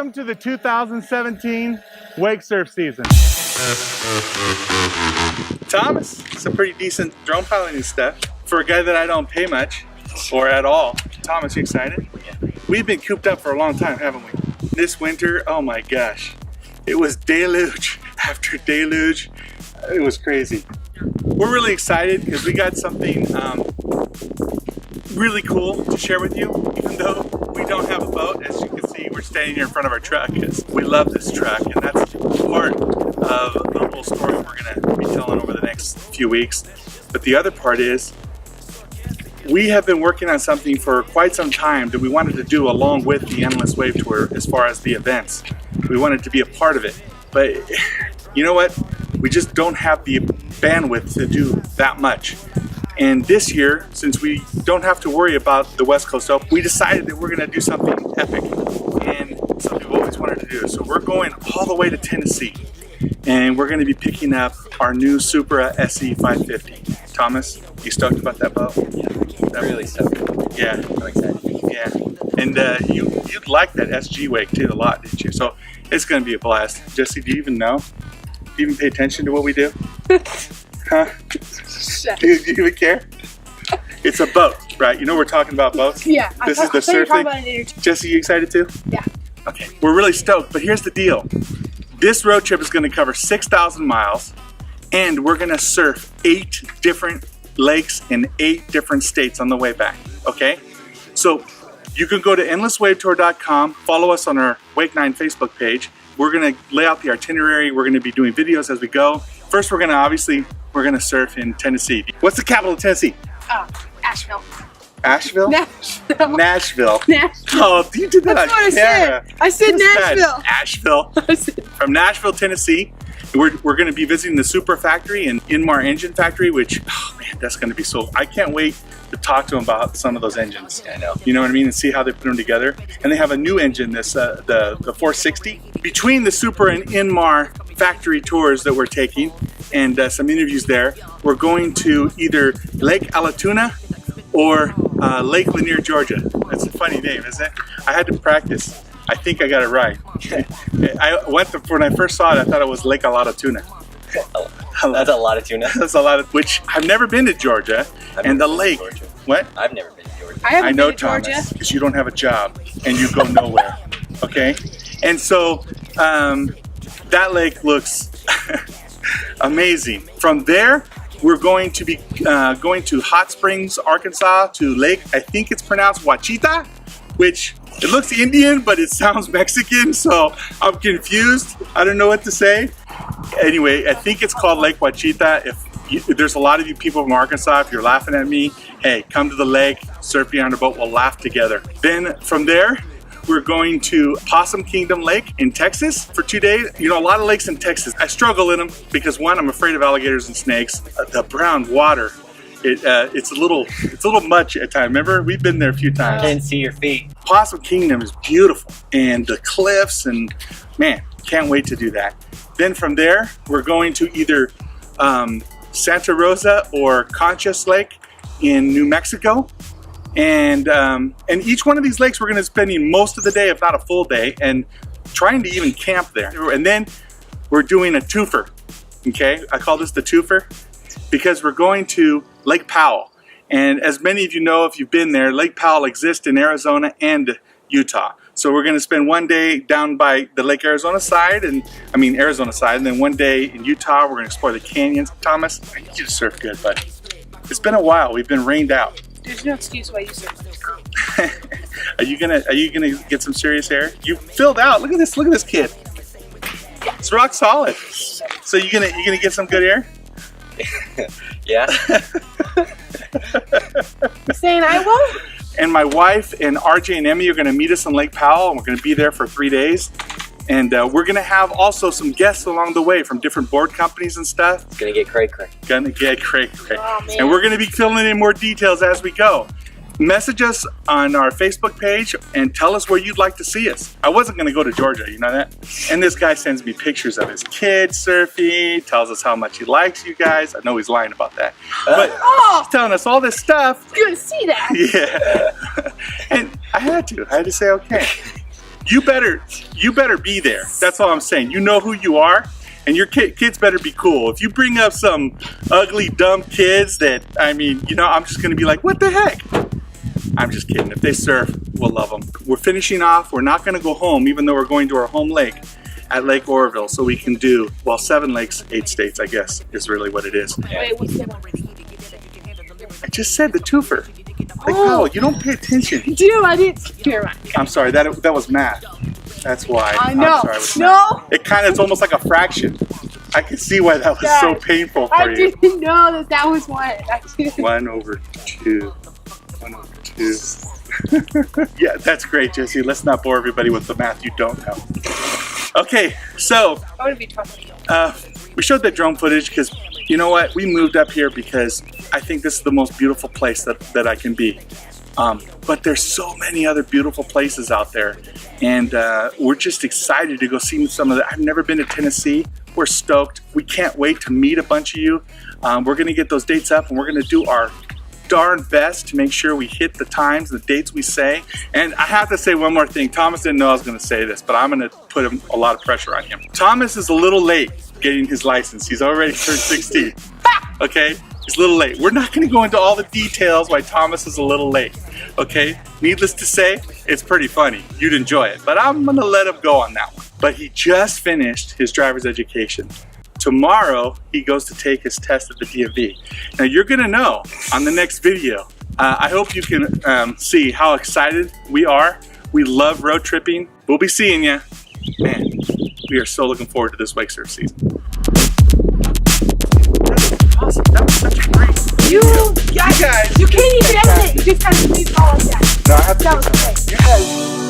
Welcome to the 2017 wake surf season. Thomas, some pretty decent drone piloting stuff for a guy that I don't pay much or at all. Thomas, you excited? We've been cooped up for a long time, haven't we? This winter, oh my gosh, it was deluge after deluge. It was crazy. We're really excited because we got something really cool to share with you, even though we don't have a boat. As you can see, we're standing here in front of our truck because we love this truck, and that's part of the whole story we're going to be telling over the next few weeks. But the other part is we have been working on something for quite some time that we wanted to do along with the Endless Wave Tour as far as the events. We wanted to be a part of it, but you know what? We just don't have the bandwidth to do that much. And this year, since we don't have to worry about the West Coast Open, we decided that we're going to do something epic and something we've always wanted to do. So we're going all the way to Tennessee, and we're going to be picking up our new Supra SE 550. Thomas, you stoked about that boat? Yeah, really stoked. Yeah. I'm excited. Yeah. And you'd like that SG wake too a lot, didn't you? So it's going to be a blast. Jesse, do you even know? Do you even pay attention to what we do? Huh? Do you even care? It's a boat, right? You know we're talking about boats? Yeah. This is the surfing. Jesse, you excited too? Yeah. Okay. We're really stoked, but here's the deal. This road trip is going to cover 6,000 miles, and we're going to surf 8 different lakes in 8 different states on the way back, okay? So you can go to endlesswavetour.com, follow us on our Wake 9 Facebook page. We're going to lay out the itinerary. We're going to be doing videos as we go. First, we're going to surf in Tennessee. What's the capital of Tennessee? Asheville. Asheville? Nashville. Nashville. Nashville. Oh, you did that. That's what I said. I said Nashville. Asheville. From Nashville, Tennessee. We're going to be visiting the Supra factory and Indmar engine factory, which, oh man, that's going to be so, I can't wait to talk to them about some of those engines. I know. You know what I mean? And see how they put them together. And they have a new engine, this the 460. Between the Supra and Indmar factory tours that we're taking and some interviews there, we're going to either Lake Allatoona or Lake Lanier, Georgia. That's a funny name, isn't it? I had to practice. I think I got it right. When I first saw it, I thought it was Lake Allatoona. That's a lot of tuna. That's a lot of, which I've never been to Georgia. And the lake. What? I've never been to Georgia. I know, Thomas, because you don't have a job and you go nowhere. Okay? And so that lake looks amazing. From there, we're going to be going to Hot Springs, Arkansas, to Lake, I think it's pronounced Wachita, which it looks Indian, but it sounds Mexican, so I'm confused. I don't know what to say. Anyway, I think it's called Lake Wachita. If there's a lot of you people from Arkansas, if you're laughing at me, hey, come to the lake, surf behind a boat, we'll laugh together. Then from there, we're going to Possum Kingdom Lake in Texas for 2 days. You know, a lot of lakes in Texas, I struggle in them because one, I'm afraid of alligators and snakes. The brown water, it's a little much at times. Remember, we've been there a few times. I didn't see your feet. Possum Kingdom is beautiful, and the cliffs, and man, can't wait to do that. Then from there, we're going to either Santa Rosa or Conchas Lake in New Mexico. And each one of these lakes, we're going to spending most of the day, if not a full day, and trying to even camp there. And then we're doing a twofer, okay? I call this the twofer because we're going to Lake Powell. And as many of you know, if you've been there, Lake Powell exists in Arizona and Utah. So we're going to spend one day down by the Lake Arizona side, and then one day in Utah. We're going to explore the canyons. Thomas, I need you to surf good, buddy. It's been a while. We've been rained out. There's no excuse why you surf. Are you gonna get some serious air? You filled out. Look at this kid. It's rock solid. So you gonna get some good air? Yeah. You're saying I won't? And my wife and RJ and Emmy are gonna meet us in Lake Powell, and we're gonna be there for 3 days. And we're gonna have also some guests along the way from different board companies and stuff. It's gonna get cray. Gonna get cray. Oh, man. And we're gonna be filling in more details as we go. Message us on our Facebook page and tell us where you'd like to see us. I wasn't gonna go to Georgia, you know that? And this guy sends me pictures of his kids surfing, tells us how much he likes you guys. I know he's lying about that. But he's telling us all this stuff. Good to see that. Yeah. And I had to say okay. you better be there. That's all I'm saying. You know who you are, and your kids better be cool. If you bring up some ugly, dumb kids that, I mean, you know, I'm just gonna be like, what the heck? I'm just kidding. If they surf, we'll love them. We're finishing off. We're not gonna go home, even though we're going to our home lake at Lake Oroville, so we can do, well, 7 lakes, 8 states, I guess, is really what it is. Wait, what's that? I just said the twofer. Like, no, you don't pay attention. Dude, I didn't hear it. I'm sorry, that was math. That's why. I know. I'm sorry, it was No. math. It kind of, it's almost like a fraction. I can see why that was so painful for I you. didn't know that was one. 1/2. 1/2. Yeah, that's great, Jesse. Let's not bore everybody with the math you don't know. Okay, so I would be talking. we showed that drone footage because, you know what, we moved up here because I think this is the most beautiful place that I can be. But there's so many other beautiful places out there, and we're just excited to go see some of that. I've never been to Tennessee. We're stoked. We can't wait to meet a bunch of you. We're gonna get those dates up, and we're gonna do our darn best to make sure we hit the times, the dates we say. And I have to say one more thing. Thomas didn't know I was gonna say this, but I'm gonna put a lot of pressure on him. Thomas is a little late getting his license. He's already turned 16, okay? He's a little late. We're not gonna go into all the details why Thomas is a little late, okay? Needless to say, it's pretty funny. You'd enjoy it, but I'm gonna let him go on that one. But he just finished his driver's education. Tomorrow, he goes to take his test at the DMV. Now, you're gonna know on the next video. I hope you can see how excited we are. We love road tripping. We'll be seeing you. Man, we are so looking forward to this wake surf season. Awesome, that was such a great You guys. can't even edit it. You just have to leave all of that. No, I have to That was great. you guys